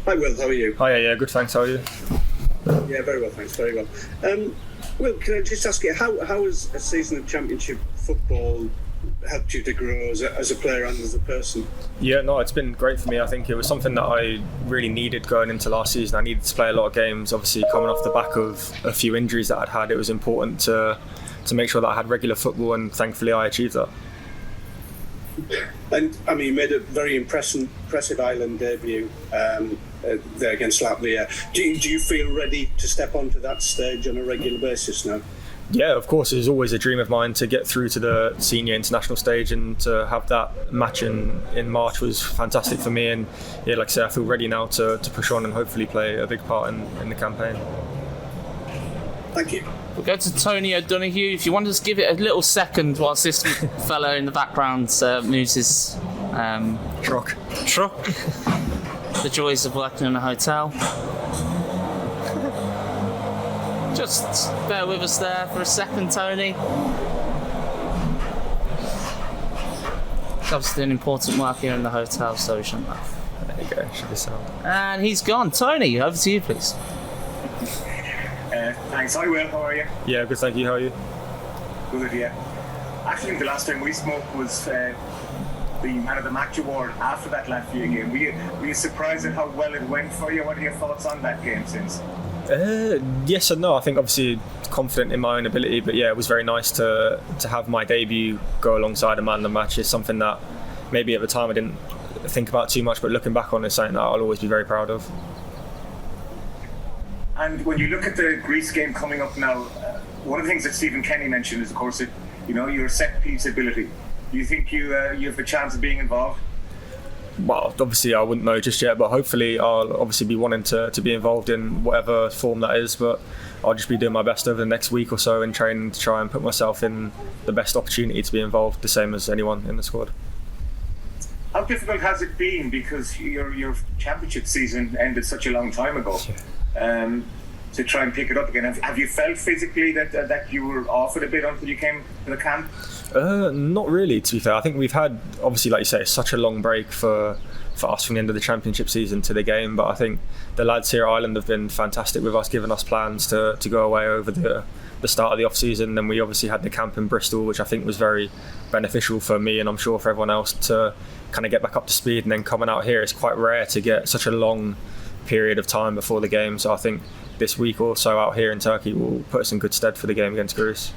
Hi Will, how are you? Hi, yeah, good, thanks. How are you? Yeah, very well, thanks, very well. Will, can I just ask you, how has a season of Championship football helped you to grow as a player and as a person? Yeah, no, it's been great for me. I think it was something that I really needed going into last season. I needed to play a lot of games. Obviously, coming off the back of a few injuries that I'd had, it was important to make sure that I had regular football, and thankfully I achieved that. And I mean, you made a very impressive Ireland debut there against Latvia. Do you feel ready to step onto that stage on a regular basis now? Yeah, of course. It was always a dream of mine to get through to the senior international stage, and to have that match in March was fantastic for me. And yeah, like I say, I feel ready now to push on and hopefully play a big part in the campaign. Thank you. We'll go to Tony O'Donoghue. If you want to just give it a little second whilst this fellow in the background moves his Truck. The joys of working in a hotel. Just bear with us there for a second, Tony. He's obviously doing important work here in the hotel, so we shouldn't laugh. There you go, should be sound. And he's gone. Tony, over to you, please. Thanks. Hi Will, how are you? Yeah, good, thank you. How are you? Good, yeah. Actually, the last time we spoke was the Man of the Match award after that Latvia game. Were you surprised at how well it went for you? What are your thoughts on that game since? Yes and no. I think obviously confident in my own ability, but yeah, it was very nice to have my debut go alongside a Man of the Match. Is something that maybe at the time I didn't think about too much, but looking back on it, is something that I'll always be very proud of. And when you look at the Greece game coming up now, one of the things that Stephen Kenny mentioned is, of course, that your set piece ability. Do you think you have a chance of being involved? Well, obviously I wouldn't know just yet, but hopefully I'll obviously be wanting to be involved in whatever form that is. But I'll just be doing my best over the next week or so in training to try and put myself in the best opportunity to be involved, the same as anyone in the squad. How difficult has it been, because your championship season ended such a long time ago? Yeah. To try and pick it up again. Have you felt physically that you were off it a bit until you came to the camp? Not really, to be fair. I think we've had, obviously, like you say, such a long break for us from the end of the championship season to the game, but I think the lads here at Ireland have been fantastic with us, giving us plans to go away over the start of the off-season. Then we obviously had the camp in Bristol, which I think was very beneficial for me, and I'm sure for everyone else, to kind of get back up to speed. And then coming out here, it's quite rare to get such a long period of time before the game, so I think this week or so out here in Turkey will put us in good stead for the game against Greece.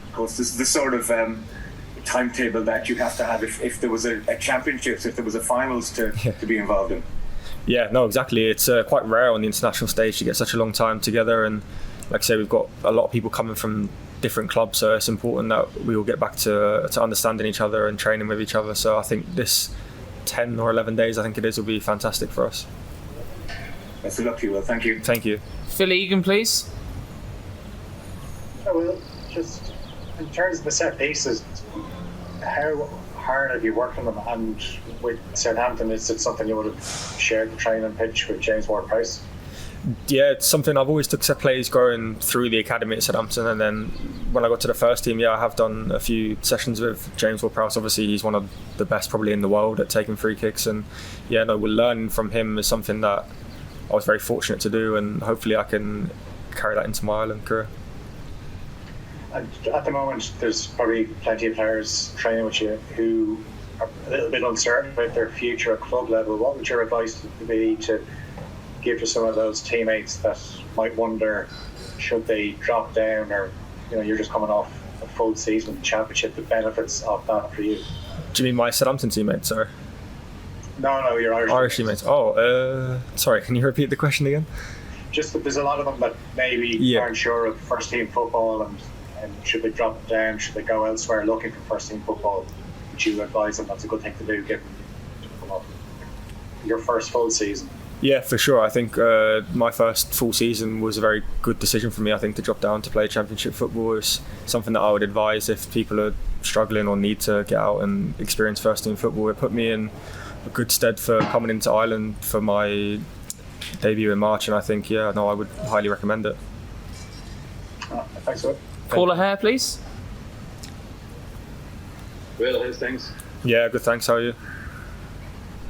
Of course, this is the sort of timetable that you'd have to have if there was a championships, if there was a finals to be involved in. Yeah, no, exactly. It's quite rare on the international stage to get such a long time together, and like I say, we've got a lot of people coming from different clubs, so it's important that we all get back to understanding each other and training with each other. So I think this 10 or 11 days, I think it is, will be fantastic for us. Best of luck to you, Will. Thank you. Thank you. Phil Egan, please. I will. Just in terms of the set pieces, how hard have you worked on them? And with Southampton, is it something you would have shared the training pitch with James Ward-Prowse? Yeah, it's something I've always took set plays going through the academy at Southampton, and then when I got to the first team, I have done a few sessions with James Ward-Prowse. Obviously, he's one of the best probably in the world at taking free kicks, and we're learning from him is something that I was very fortunate to do, and hopefully I can carry that into my Ireland career. And at the moment, there's probably plenty of players training with you who are a little bit uncertain about their future at club level. What would your advice be to give to some of those teammates that might wonder, should they drop down, or you're just coming off a full season of the championship, the benefits of that for you? Do you mean my Southampton teammates, or? No, your Irish teammates. Oh, sorry, can you repeat the question again? Just that there's a lot of them that maybe aren't sure of first team football, and should they drop down, should they go elsewhere looking for first team football? Would you advise them that's a good thing to do, given your first full season? Yeah, for sure. I think my first full season was a very good decision for me. I think to drop down to play championship football is something that I would advise if people are struggling or need to get out and experience first team football. It put me in a good stead for coming into Ireland for my debut in March, and I think I would highly recommend it. Thanks, Will. Paul O'Hare, please. Will, how's things? Yeah, good, thanks. How are you?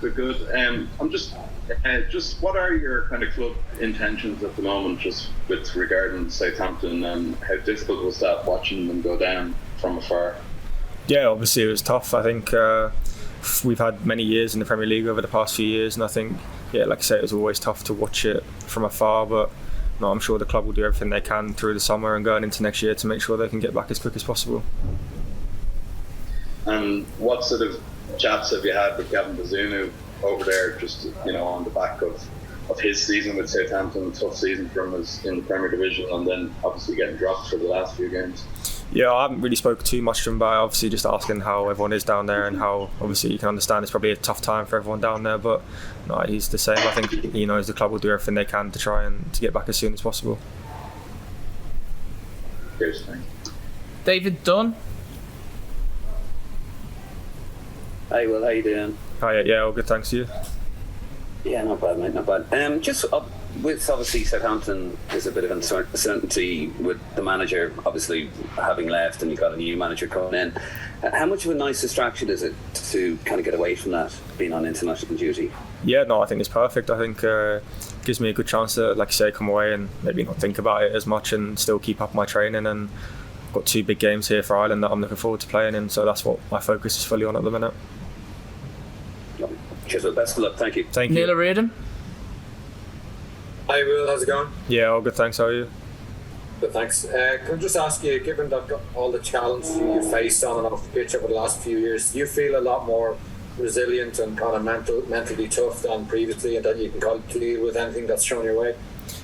Good. I'm just what are your kind of club intentions at the moment, just with regarding Southampton, and how difficult was that watching them go down from afar? Yeah, obviously it was tough. I think we've had many years in the Premier League over the past few years, and I think, yeah, like I say, it was always tough to watch it from afar, but no, I'm sure the club will do everything they can through the summer and going into next year to make sure they can get back as quick as possible. And what sort of chats have you had with Gavin Bazunu over there, just on the back of his season with Southampton, a tough season for him in the Premier Division, and then obviously getting dropped for the last few games? Yeah, I haven't really spoken too much to him, but obviously just asking how everyone is down there and how, obviously you can understand it's probably a tough time for everyone down there, but no, he's the same. I think he knows the club will do everything they can to try and to get back as soon as possible. Cheers, thanks. David Dunn. Hi Will, how you doing? Hi, yeah, all good, thanks to you. Yeah, not bad, mate, not bad. Just with obviously Southampton, there's a bit of uncertainty with the manager obviously having left, and you've got a new manager coming in. How much of a nice distraction is it to kind of get away from that, being on international duty? Yeah, no, I think it's perfect. I think it gives me a good chance to, like you say, come away and maybe not think about it as much and still keep up my training. And I've got 2 big games here for Ireland that I'm looking forward to playing in, so that's what my focus is fully on at the minute. Cheers, well, best of luck, thank you. Thank you. Neil O'Riordan. Hi Will, how's it going? Yeah, all good, thanks. How are you? Good, thanks. Can I just ask you, given that all the challenges you faced on and off the pitch over the last few years, do you feel a lot more resilient and kind of mentally tough than previously, and that you can kind of deal with anything that's thrown your way?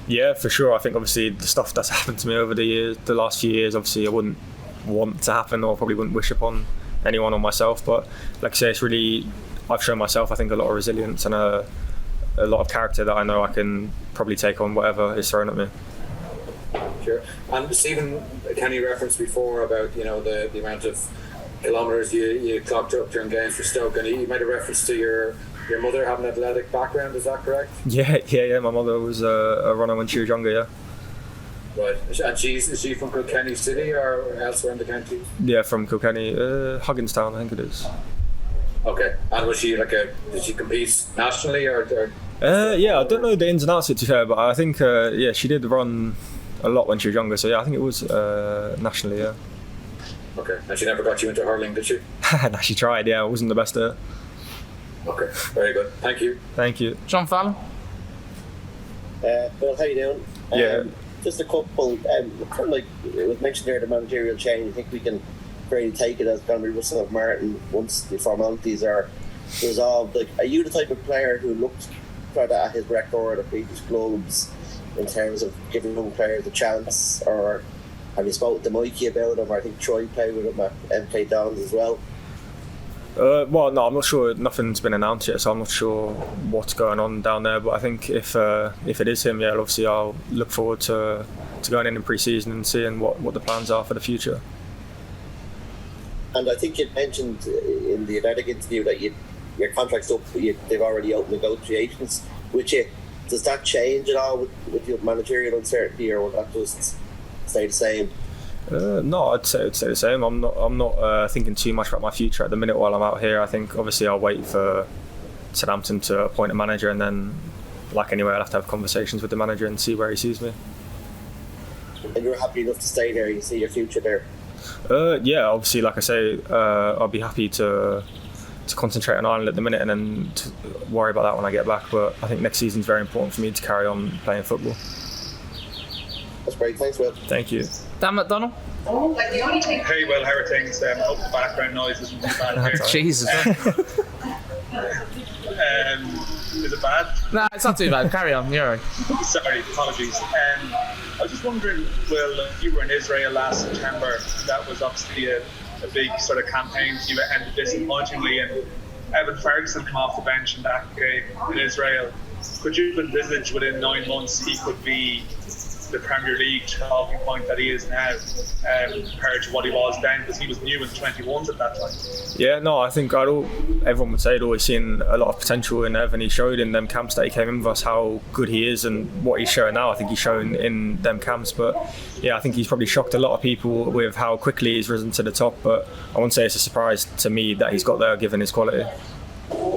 Yeah, for sure. I think obviously the stuff that's happened to me over the last few years, obviously I wouldn't want to happen, or probably wouldn't wish upon anyone or myself. But like I say, it's really, I've shown myself, I think, a lot of resilience and a lot of character that I know I can probably take on whatever is thrown at me. Sure. And Stephen Kenny referenced before about the amount of kilometres you clocked up during games for Stoke, and he made a reference to your mother having an athletic background. Is that correct? Yeah. My mother was a runner when she was younger. Yeah. Right. And is she from Kilkenny City or elsewhere in the county? Yeah, from Kilkenny, Hugginstown, I think it is. Okay. And was she did she compete nationally or? Yeah, I don't know the ins and outs of it, to be fair, but I think she did run a lot when she was younger. So yeah, I think it was nationally. Yeah. Okay. And she never got you into hurling, did she? No, she tried. Yeah, I wasn't the best at it. Okay. Very good. Thank you. Thank you. John Fallon. Well, how you doing? Yeah. Just a couple. Kind of like it was mentioned there, the managerial change. I think we can really take it as going to be Russell of Martin once the formalities are resolved. Like, are you the type of player who looks at his record at previous clubs in terms of giving young players a chance, or have you spoken to Mikey about him? Or I think Troy played with him at MK Dons as well. Well, no, I'm not sure. Nothing's been announced yet, so I'm not sure what's going on down there. But I think if it is him, yeah, obviously I'll look forward to going in pre-season and seeing what the plans are for the future. And I think you mentioned in the Athletic interview that your contract's up. They've already opened negotiations with you. Does that change at all with your managerial uncertainty, or will that just stay the same? No, I'd say the same. I'm not thinking too much about my future at the minute while I'm out here. I think obviously I'll wait for Southampton to appoint a manager, and then, like anywhere, I'll have to have conversations with the manager and see where he sees me. And you're happy enough to stay there? You see your future there? Yeah, obviously, like I say, I'll be happy to concentrate on Ireland at the minute and then to worry about that when I get back. But I think next season's very important for me to carry on playing football. That's great. Thanks, Will. Thank you. Dan McDonnell. Hey, Will, how are things? I hope the background noise isn't too bad here. Jesus. Is it bad? No, it's not too bad. Carry on. You're all right. Sorry, apologies. I was just wondering, Will, you were in Israel last September. That was obviously a big sort of campaign for you. It ended disappointingly, and Evan Ferguson came off the bench in that game in Israel. Could you envisage within 9 months he could be the Premier League talking point that he is now, compared to what he was then, because he was new in 21s at that time? Yeah, no, I think everyone would say I'd always seen a lot of potential in Evan. He showed in them camps that he came in with us how good he is, and what he's showing now I think he's shown in them camps. But yeah, I think he's probably shocked a lot of people with how quickly he's risen to the top, but I wouldn't say it's a surprise to me that he's got there given his quality.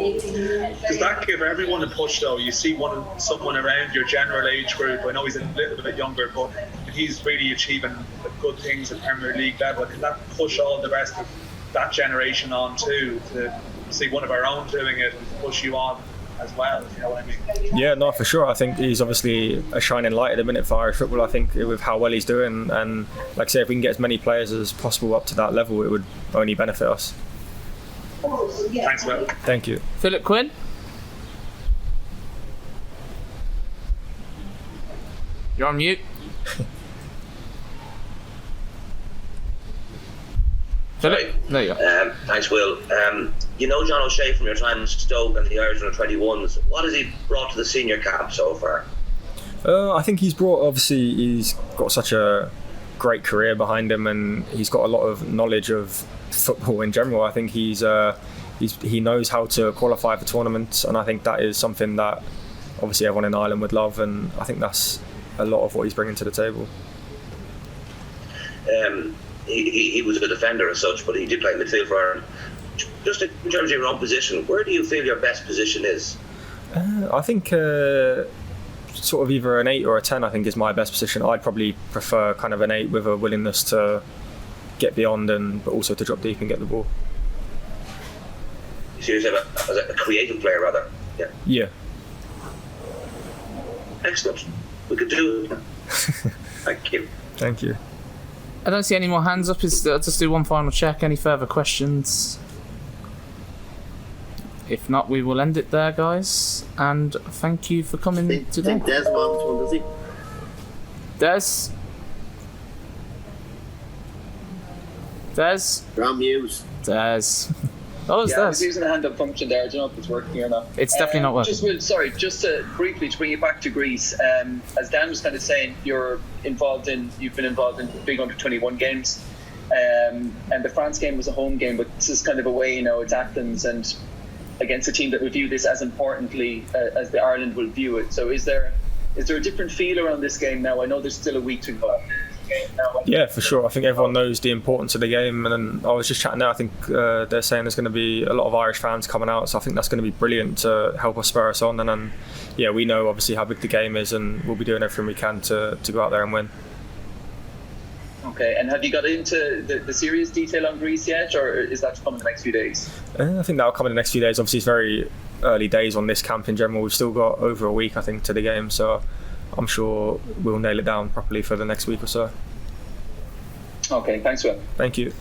Does that give everyone a push though? You see someone around your general age group, I know he's a little bit younger, but he's really achieving good things at Premier League level. Can that push all the rest of that generation on too, to see one of our own doing it and push you on as well, if you know what I mean? Yeah, no, for sure. I think he's obviously a shining light at the minute for Irish football. I think with how well he's doing, and like I say, if we can get as many players as possible up to that level, it would only benefit us. Thanks, Will. Thank you. Philip Quinn? You're on mute. Philip? There you go. Thanks, Will. You know John O'Shea from your time in Stoke and the Irish under 21s. What has he brought to the senior camp so far? I think he's got such a great career behind him, and he's got a lot of knowledge of football in general. I think he knows how to qualify for tournaments, and I think that is something that obviously everyone in Ireland would love, and I think that's a lot of what he's bringing to the table. He was a defender as such, but he did play midfield for Ireland. Just in terms of your own position, where do you feel your best position is? I think sort of either an 8 or a 10 I think is my best position. I'd probably prefer kind of an 8 with a willingness to get beyond but also to drop deep and get the ball. So you're as a creative player rather? Yeah. Excellent. We could do it. Thank you. Thank you. I don't see any more hands up. I'll just do one final check. Any further questions? If not, we will end it there, guys. And thank you for coming today. I think Des wants one, does he? Des? You're on mute. Des. Oh, it's I was using the hand up function there. I don't know if it's working or not. It's definitely not working. Just to briefly to bring you back to Greece, as Dan was kind of saying, you've been involved in big under 21 games, and the France game was a home game, but this is kind of away. It's Athens and against a team that would view this as importantly as the Ireland will view it. So is there a different feel around this game now? I know there's still a week to go. Yeah, for sure. I think everyone knows the importance of the game, and I was just chatting there. I think they're saying there's going to be a lot of Irish fans coming out, so I think that's going to be brilliant to help us spur us on. And then, yeah, we know obviously how big the game is, and we'll be doing everything we can to go out there and win. Okay, and have you got into the serious detail on Greece yet, or is that to come in the next few days? I think that'll come in the next few days. Obviously, it's very early days on this camp in general. We've still got over a week, I think, to the game, so I'm sure we'll nail it down properly for the next week or so. Okay, thanks, Will. Thank you.